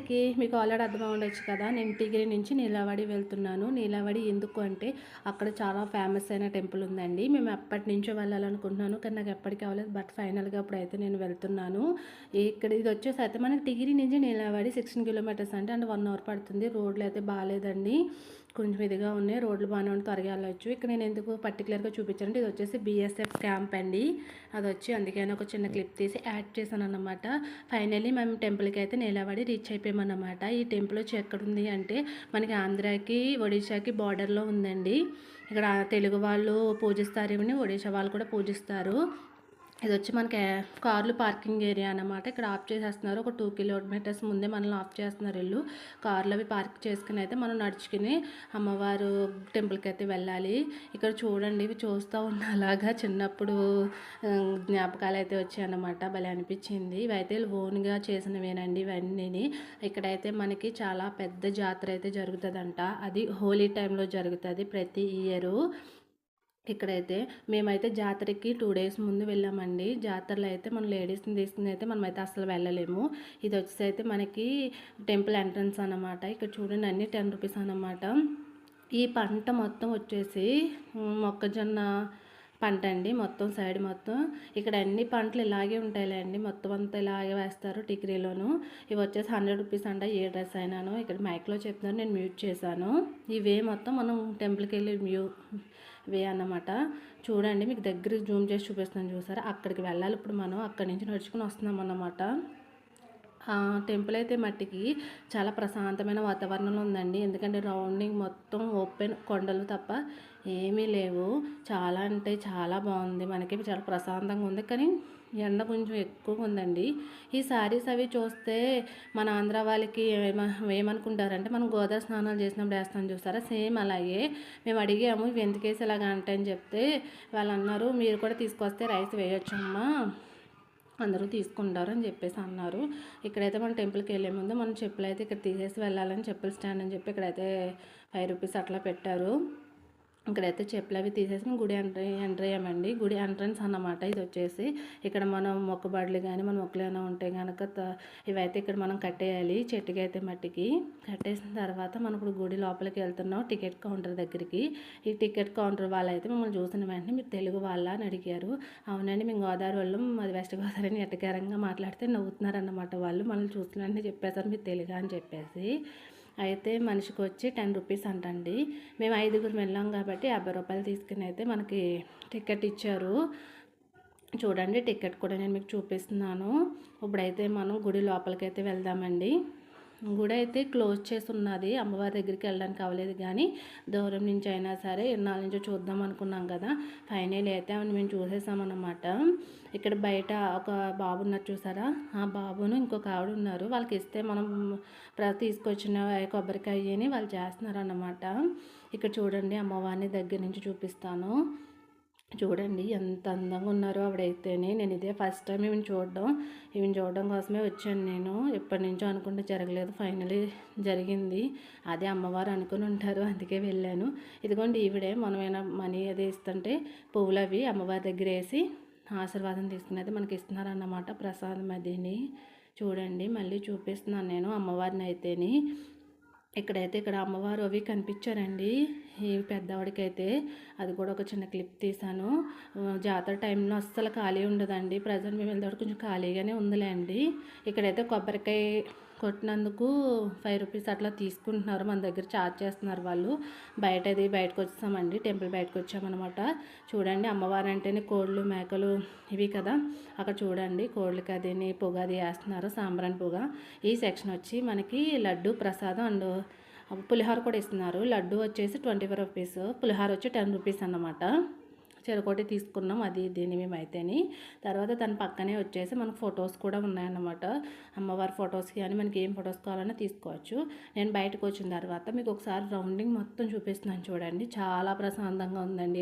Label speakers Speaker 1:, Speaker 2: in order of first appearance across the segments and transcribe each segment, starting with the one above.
Speaker 1: అందరికీ మీకు ఆల్రెడీ అర్థమై ఉండొచ్చు కదా, నేను టిగిరి నుంచి నీలావాడి వెళ్తున్నాను. నీలావాడి ఎందుకు అంటే అక్కడ చాలా ఫేమస్ అయిన టెంపుల్ ఉందండి. మేము ఎప్పటి నుంచో వెళ్ళాలనుకుంటున్నాను, కానీ నాకు ఎప్పటికీ అవ్వలేదు. బట్ ఫైనల్గా ఇప్పుడైతే నేను వెళ్తున్నాను. ఇక్కడ ఇది వచ్చేసి అయితే మనకి టిగిరి నుంచి నీలావాడి 16 కిలోమీటర్స్ అంటే 1 అవర్ పడుతుంది. రోడ్లు అయితే బాగాలేదండి, కొంచెం ఇదిగా ఉన్నాయి. రోడ్లు బాగానే ఉంటే త్వరగా వెళ్ళవచ్చు. ఇక్కడ నేను ఎందుకు పర్టికులర్గా చూపించానంటే ఇది వచ్చేసి బీఎస్ఎఫ్ క్యాంప్ అండి. అది వచ్చి అందుకని ఒక చిన్న క్లిప్ తీసి యాడ్ చేశాను అన్నమాట. ఫైనల్లీ మేము టెంపుల్కి అయితే నీలావాడి రీచ్ అయిపోయామన్నమాట. ఈ టెంపుల్ వచ్చి ఎక్కడుంది అంటే మనకి ఆంధ్రాకి ఒడిశాకి బార్డర్లో ఉందండి. ఇక్కడ తెలుగు వాళ్ళు పూజిస్తారు, ఇవన్నీ ఒడిశా వాళ్ళు కూడా పూజిస్తారు. ఇది వచ్చి మనకి కార్లు పార్కింగ్ ఏరియా అనమాట. ఇక్కడ ఆఫ్ చేసేస్తున్నారు. ఒక 2 కిలోమీటర్స్ ముందే మనల్ని ఆఫ్ చేస్తున్నారు. ఇల్లు కార్లు అవి పార్క్ చేసుకుని అయితే మనం నడుచుకుని అమ్మవారు టెంపుల్కి అయితే వెళ్ళాలి. ఇక్కడ చూడండి, ఇవి చూస్తూ ఉన్న అలాగా చిన్నప్పుడు జ్ఞాపకాలు అయితే వచ్చాయన్నమాట. భలే అనిపించింది. ఇవైతే ఓన్గా చేసినవేనండి ఇవన్నీ. ఇక్కడైతే మనకి చాలా పెద్ద జాతర అయితే జరుగుతుందంట. అది హోలీ టైంలో జరుగుతుంది ప్రతి ఇయరు. ఇక్కడైతే మేమైతే జాతరకి 2 డేస్ ముందు వెళ్ళామండి. జాతరలో అయితే మనం లేడీస్ని తీసుకుని అయితే మనమైతే అసలు వెళ్ళలేము. ఇది వచ్చేసి అయితే మనకి టెంపుల్ ఎంట్రన్స్ అన్నమాట. ఇక్కడ చూడండి అన్నీ 10 రూపీస్ అన్నమాట. ఈ పంట మొత్తం వచ్చేసి మొక్కజొన్న పంట అండి. మొత్తం సైడ్ మొత్తం ఇక్కడ అన్ని పంటలు ఇలాగే ఉంటాయిలేండి. మొత్తం అంతా ఇలాగే వేస్తారు టిగ్రీలోను. ఇవి వచ్చేసి 100 రూపీస్ అంట ఏ డ్రెస్ అయినాను. ఇక్కడ మైక్లో చెప్తున్నారు, నేను మ్యూట్ చేశాను. ఇవే మొత్తం మనం టెంపుల్కి వెళ్ళి వే అన్నమాట. చూడండి, మీకు దగ్గర జూమ్ చేసి చూపిస్తున్నాను చూసారా, అక్కడికి వెళ్ళాలి. ఇప్పుడు మనం అక్కడి నుంచి నడుచుకుని వస్తున్నాం అన్నమాట. టెంపుల్ అయితే మట్టికి చాలా ప్రశాంతమైన వాతావరణంలో ఉందండి. ఎందుకంటే రౌండింగ్ మొత్తం ఓపెన్ కొండలు తప్ప ఏమీ లేవు. చాలా అంటే చాలా బాగుంది. మనకి చాలా ప్రశాంతంగా ఉంది, కానీ ఎండ కొంచెం ఎక్కువగా ఉందండి. ఈ శారీస్ అవి చూస్తే మన ఆంధ్ర వాళ్ళకి ఏమనుకుంటారంటే మనం గోదావరి స్నానాలు చేసినప్పుడు వేస్తాం చూస్తారా, సేమ్ అలాగే మేము అడిగాము ఇవి ఎందుకు వేసి ఇలాగ అంటని చెప్తే వాళ్ళు అన్నారు, మీరు కూడా తీసుకొస్తే రైస్ వేయొచ్చమ్మా, అందరూ తీసుకుంటారు అని చెప్పేసి అన్నారు. ఇక్కడైతే మన టెంపుల్కి వెళ్ళే ముందు మనం చెప్పులు అయితే ఇక్కడ తీసేసి వెళ్ళాలని చెప్పుల స్టాండ్ అని చెప్పి ఇక్కడైతే 5 రూపీస్ అట్లా పెట్టారు. ఇక్కడైతే చెప్పులు అవి తీసేసి మేము గుడి ఎంటర్ అయ్యామండి. గుడి ఎంట్రన్స్ అన్నమాట ఇది వచ్చేసి. ఇక్కడ మనం మొక్కుబడులు కానీ మన మొక్కలు ఏమైనా ఉంటే కనుక ఇవైతే ఇక్కడ మనం కట్టేయాలి. చెట్టుకి అయితే మట్టికి కట్టేసిన తర్వాత మనం ఇప్పుడు గుడి లోపలికి వెళ్తున్నాం టికెట్ కౌంటర్ దగ్గరికి. ఈ టికెట్ కౌంటర్ వాళ్ళు అయితే మమ్మల్ని చూసిన వెంటనే మీరు తెలుగు వాళ్ళ అని అడిగారు. అవునండి, మేము గోదావరి వాళ్ళం, అది వెస్ట్ గోదావరి అని ఎట్టకారంగా మాట్లాడితే నవ్వుతున్నారన్నమాట వాళ్ళు. మనల్ని చూసిన వెంటనే చెప్పేశారు మీరు తెలుగు అని చెప్పేసి. అయితే మనిషికి వచ్చి 10 రూపీస్ అంటండి. మేము 5గురు వెళ్ళాం కాబట్టి 50 రూపాయలు తీసుకుని అయితే మనకి టికెట్ ఇచ్చారు. చూడండి, టికెట్ కూడా నేను మీకు చూపిస్తున్నాను. ఇప్పుడైతే మనం గుడి లోపలికి అయితే వెళ్దామండి. గుడి అయితే క్లోజ్ చేసి ఉన్నది, అమ్మవారి దగ్గరికి వెళ్ళడానికి అవ్వలేదు. కానీ దూరం నుంచి అయినా సరే ఎన్నాళ్ళ నుంచో చూద్దాం అనుకున్నాం కదా, ఫైనల్ అయితే ఆమెను మేము చూసేసామన్నమాట. ఇక్కడ బయట ఒక బాబు ఉన్నారు చూసారా, ఆ బాబును ఇంకొక ఆవిడ ఉన్నారు. వాళ్ళకి ఇస్తే మనం తీసుకొచ్చిన కొబ్బరికాయని వాళ్ళు చేస్తున్నారు అన్నమాట. ఇక్కడ చూడండి, అమ్మవారిని దగ్గర నుంచి చూపిస్తాను. చూడండి ఎంత అందంగా ఉన్నారో ఆవిడైతేనే. నేను ఇదే ఫస్ట్ టైం ఈమెను చూడడం కోసమే వచ్చాను. నేను ఎప్పటి నుంచో అనుకుంటే జరగలేదు, ఫైనలీ జరిగింది. అదే అమ్మవారు అనుకుని ఉంటారు, అందుకే వెళ్ళాను. ఇదిగోండి ఈవిడే మనమైనా మనీ అది ఇస్తుంటే పువ్వులు అవి అమ్మవారి దగ్గర వేసి ఆశీర్వాదం తీసుకునేది మనకి ఇస్తున్నారన్నమాట, ప్రసాదం అదిని. చూడండి మళ్ళీ చూపిస్తున్నాను నేను అమ్మవారిని అయితేని. ఇక్కడ అమ్మవారు అవి కనిపించారండి ఈ పెద్దవాడికైతే. అది కూడా ఒక చిన్న క్లిప్ తీశాను. జాతర టైంలో అస్సలు ఖాళీ ఉండదండి. ప్రజెంట్ మేము వెళ్తే కొంచెం ఖాళీగానే ఉందిలేండి. ఇక్కడైతే కొబ్బరికాయ కొట్టినందుకు 5 రూపీస్ అట్లా తీసుకుంటున్నారు, మన దగ్గర ఛార్జ్ చేస్తున్నారు వాళ్ళు. బయటకు వచ్చామండి, టెంపుల్ బయటకు వచ్చామన్నమాట. చూడండి, అమ్మవారు అంటేనే కోళ్ళు మేకలు ఇవి కదా. అక్కడ చూడండి కోళ్ళకి అదేని పొగ అది వేస్తున్నారు, సాంబ్రాణి పొగ. ఈ సెక్షన్ వచ్చి మనకి లడ్డు ప్రసాదం అండ్ పులిహోర కూడా ఇస్తున్నారు. లడ్డు వచ్చేసి 25 రూపీస్, పులిహోర వచ్చి 10 రూపీస్ అన్నమాట. చెరకోటి తీసుకున్నాం అది దీన్ని మేమైతేని. తర్వాత దాని పక్కనే వచ్చేసి మనకు ఫొటోస్ కూడా ఉన్నాయన్నమాట. అమ్మవారి ఫొటోస్ కానీ మనకి ఏం ఫొటోస్ కావాలన్నా తీసుకోవచ్చు. నేను బయటకు వచ్చిన తర్వాత మీకు ఒకసారి రౌండింగ్ మొత్తం చూపిస్తున్నాను చూడండి. చాలా ప్రశాంతంగా ఉందండి.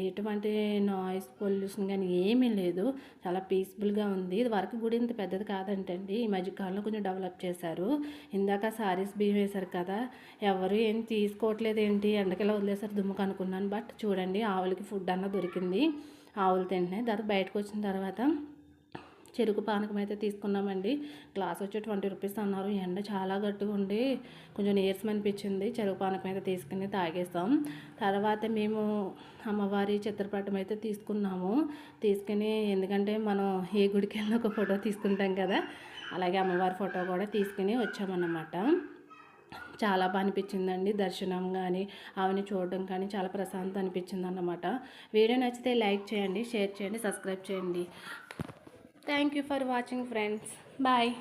Speaker 1: ఎటువంటి నాయిస్ పొల్యూషన్ కానీ ఏమీ లేదు, చాలా పీస్ఫుల్గా ఉంది. ఇది వరకు గుడి ఇంత పెద్దది కాదంటండి, ఈ మధ్యకాలంలో కొంచెం డెవలప్ చేశారు. ఇందాక సారీస్ బియ్యం వేశారు కదా, ఎవరు ఏం తీసుకోవట్లేదు ఏంటి, ఎండకెలా వదిలేసారు దుమ్ముకు అనుకున్నాను. బట్ చూడండి, ఆవులకి ఫుడ్ అన్న దొరికింది, ఆవులు తింటున్నాయి. తర్వాత బయటకు వచ్చిన తర్వాత చెరుకు పానకం అయితే తీసుకున్నామండి. గ్లాస్ వచ్చి 20 రూపీస్ అన్నారు. ఎండ చాలా గట్టిగా ఉండి కొంచెం నీరసం అనిపించింది. చెరుకు పానకం అయితే తీసుకుని తాగేసాం. తర్వాత మేము అమ్మవారి చిత్రపటం అయితే తీసుకున్నాము. తీసుకుని ఎందుకంటే మనం ఏ గుడికి వెళ్ళినా ఒక ఫోటో తీసుకుంటాం కదా, అలాగే అమ్మవారి ఫోటో కూడా తీసుకుని వచ్చామన్నమాట. చాలా బాగా అనిపించిందండి. దర్శనం కానీ ఆమెని చూడడం కానీ చాలా ప్రశాంతం అనిపించింది అన్నమాట. వీడియో నచ్చితే లైక్ చేయండి, షేర్ చేయండి, సబ్స్క్రైబ్ చేయండి. Thank you for watching friends. Bye.